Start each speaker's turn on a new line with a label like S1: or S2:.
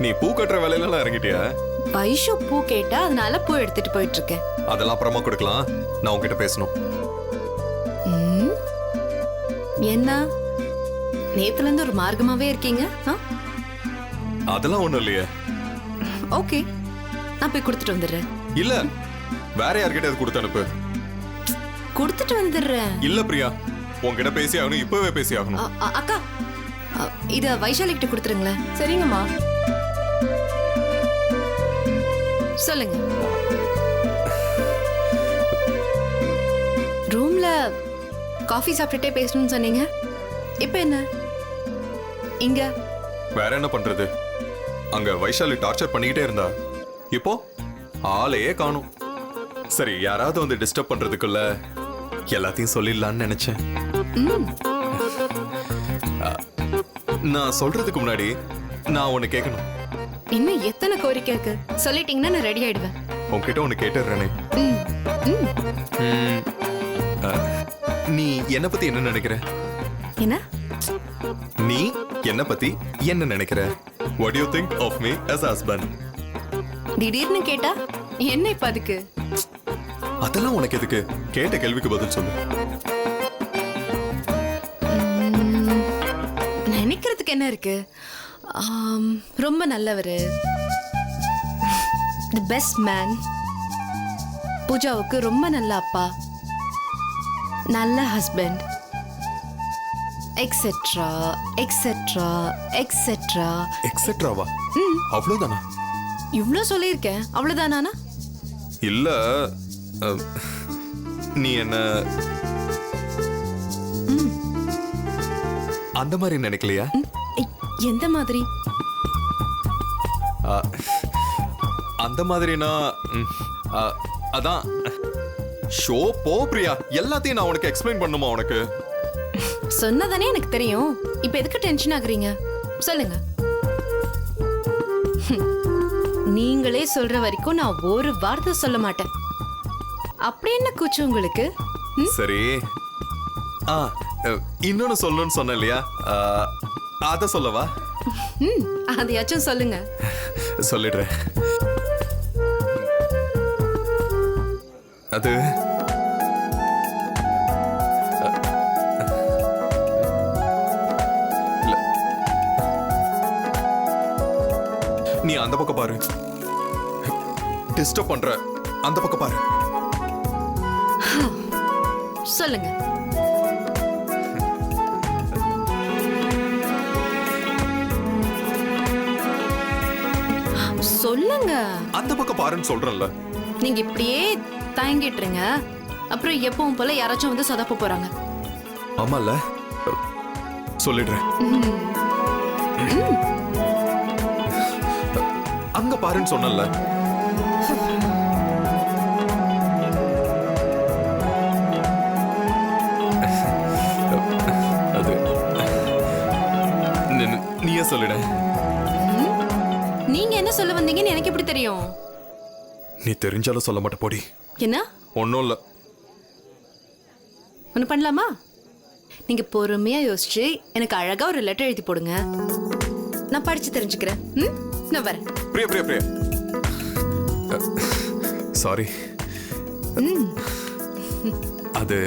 S1: நீ பூ கட்டுற வேலையில இறங்கிட்டியா?
S2: வைஷு பூ கேட்டா அதனால பூ எடுத்துட்டு போயிட்டு இருக்கேன்.
S1: அதெல்லாம் அப்புறமா கொடுக்கலாம். நான் உன்கிட்ட பேசணும்.
S2: என்ன நேத்துல இருந்து ஒரு மார்க்கமாவே இருக்கீங்க?
S1: அதெல்லாம் ஒண்ணும் இல்லையே.
S2: ஓகே, நான் போய் கொடுத்துட்டு வந்துடுறேன்.
S1: இல்ல, வேற யார்கிட்ட அது கொடுத்து அனுப்பு.
S2: கொடுத்துட்டு வந்துடுறேன்.
S1: இல்ல பிரியா, உன்கிட்ட பேசி ஆகணும், இப்பவே பேசி ஆகணும்.
S2: அக்கா, இத வைஷாலி கிட்ட கொடுத்துருங்களேன்.
S3: சரிங்கம்மா.
S2: சொல்லுங்க. ரூம்ல காஃபி சாப்பிட்டுட்டே பேசணும்னு சொன்னீங்க, இப்ப என்ன இங்க?
S1: வேற என்ன பண்றது? அங்க வைஷாலி டார்ச்சர் பண்ணிக்கிட்டே இருந்தா, இப்போ ஆளையே காணும். சரி, யாராவது வந்து டிஸ்டர்ப் பண்றதுக்குள்ள எல்லாத்தையும் சொல்லிடலான்னு நினைச்சேன். நான் சொல்றதுக்கு முன்னாடி நான் ஒண்ணு கேட்கணும்.
S2: இன்னும் எத்தனை கோரிக்கை இருக்கு? சொல்லிட்டீங்கன்னா நான் ரெடி ஆயிடுவேன்.
S1: உன்கிட்ட ஒண்ணு கேட்டுறேனே. நீ என்ன பத்தி என்ன நினைக்கிற?
S2: என்ன?
S1: நீ என்ன பத்தி என்ன நினைக்கிற? What do you think of me as a husband?
S2: திடீர்னு கேட்டா என்ன இப்ப அதுக்கு?
S1: அதெல்லாம் உனக்கு எதுக்கு? கேட்ட கேள்விக்கு பதில் சொல்லு.
S2: நினைக்கிறதுக்கு என்ன இருக்கு? ரொம்ப நல்லவரு, தி பெஸ்ட் மேன், பூஜாவுக்கு ரொம்ப நல்ல அப்பா, நல்ல ஹஸ்பண்ட், எக்ஸெட்ரா எக்ஸெட்ரா எக்ஸெட்ரா
S1: எக்ஸெட்ராவா? அவ்வளவுதானா?
S2: இவ்ளோ சொல்லியிருக்கேன், அவ்வளவுதானா?
S1: இல்ல, நீ என்ன அந்த மாதிரி நினைக்கலையா?
S2: எந்த மாதிரி?
S1: அந்த மாதிரினா அதான் ஷோ போ பிரியா, எல்லாத்தையும் நான் உனக்கு எக்ஸ்பிளைன் பண்ணுமா? உனக்கு
S2: சொன்னதானே எனக்கு தெரியும். இப்ப எதுக்கு டென்ஷன் ஆகுறீங்க? சொல்லுங்க. நீங்களே சொல்ற வரைக்கும் நான் ஒரு வார்த்தை சொல்ல மாட்டேன். அப்படி என்ன கூச்சு உங்களுக்கு?
S1: சரி, இன்னொன்னு சொல்லணும்னு சொன்ன இல்லையா, அத சொல்லவா?
S2: அதையாச்சும் சொல்லுங்க.
S1: சொல்லிடுறேன். அது நீ அந்த பக்கம் பாரு. டிஸ்டர்ப் பண்ற அந்த பக்கம் பாரு.
S2: சொல்லுங்க. சொல்லுங்க.
S1: அந்த பக்கம் பாருன்னு சொல்றேன்ல.
S2: நீங்க இப்படியே தயங்கிட்டுருங்க, அப்புறம் எப்பவும் போல யாராச்சும் வந்து சொதப்ப போறாங்க.
S1: ஆமால, சொல்லிடுறேன். அங்க பாருன்னு சொன்னல. அது நீயே சொல்லிட.
S2: நீங்க என்ன சொல்ல வந்தீங்கன்னு எனக்கு எப்படி தெரியும்?
S1: நீ தெரிஞ்சாலும் சொல்ல மாட்ட போடி.
S2: என்ன?
S1: ஒன்னும் இல்ல.
S2: ஒண்ணு பண்ணலாமா? நீங்க பொறுமையா யோசிச்சு எனக்கு அழகா ஒரு லெட்டர் எழுதி போடுங்க, நான் படிச்சு தெரிஞ்சுக்கிறேன். நான் வரேன்.
S1: பிரியா பிரியா பிரியா, சாரி. அது